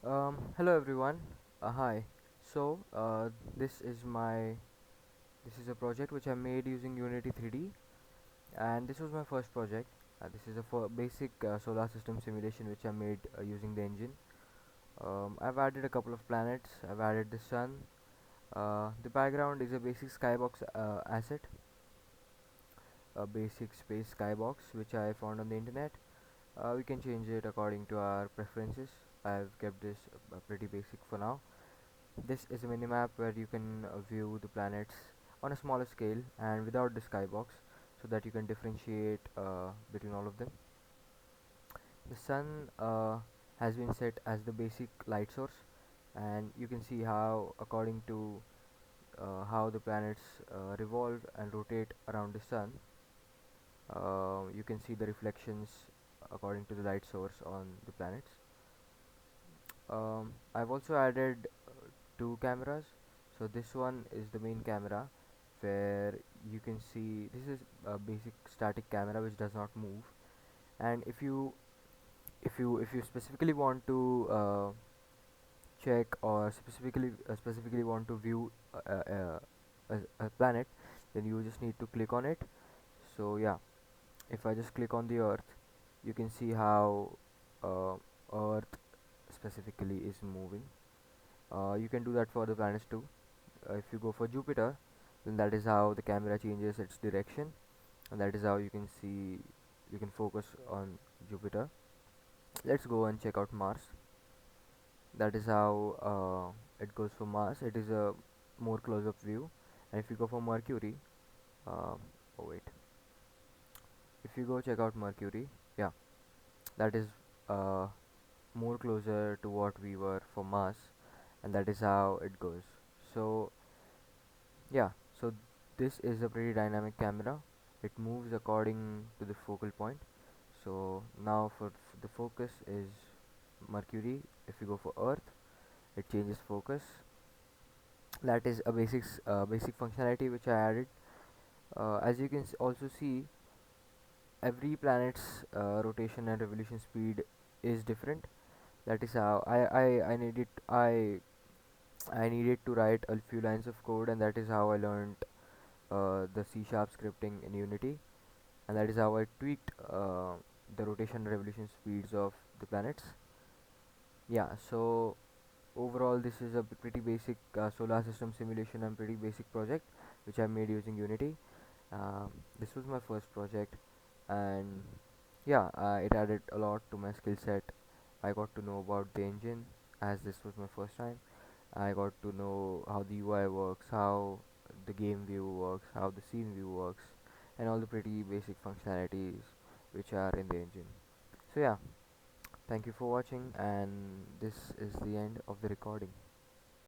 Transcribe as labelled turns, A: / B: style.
A: Hello everyone. Hi. So, this is my this is a project which I made using Unity 3D, and this was my first project. This is a basic solar system simulation which I made using the engine. I've added a couple of planets. I've added the sun. The background is a basic skybox asset, a basic space skybox which I found on the internet. We can change it according to our preferences. I've kept this pretty basic for now. This is a minimap where you can view the planets on a smaller scale and without the skybox, so that you can differentiate between all of them. The sun has been set as the basic light source, and you can see how, according to how the planets revolve and rotate around the sun, you can see the reflections according to the light source on the planets. I've also added two cameras. So this one is the main camera, where you can see this is a basic static camera which does not move. And if you specifically want to check, or specifically want to view a planet, then you just need to click on it. So yeah, if I just click on the Earth, you can see how uh, Earth specifically is moving. You can do that for the planets too. If you go for Jupiter, then that is how the camera changes its direction, and that is how you can focus on Jupiter. Let's go and check out Mars. That is how it goes for Mars. It is a more close-up view. And if you go for Mercury, uh, oh wait, if you go check out Mercury, yeah, that is uh, more closer to what we were for Mars, and that is how it goes. So yeah, so this is a pretty dynamic camera. It moves according to the focal point. So now for the focus is Mercury. If you go for Earth, it changes focus. That is a basic functionality which I added. As you can also see, every planet's rotation and revolution speed is different. That is how I needed to write a few lines of code, and that is how I learned the C sharp scripting in Unity, and that is how I tweaked the rotation and revolution speeds of the planets. Yeah, so overall, this is a pretty basic solar system simulation and pretty basic project which I made using Unity. This was my first project, and yeah, it added a lot to my skill set. I got to know about the engine, as this was my first time. I got to know how the UI works, how the game view works, how the scene view works, and all the pretty basic functionalities which are in the engine. So yeah, thank you for watching, and this is the end of the recording.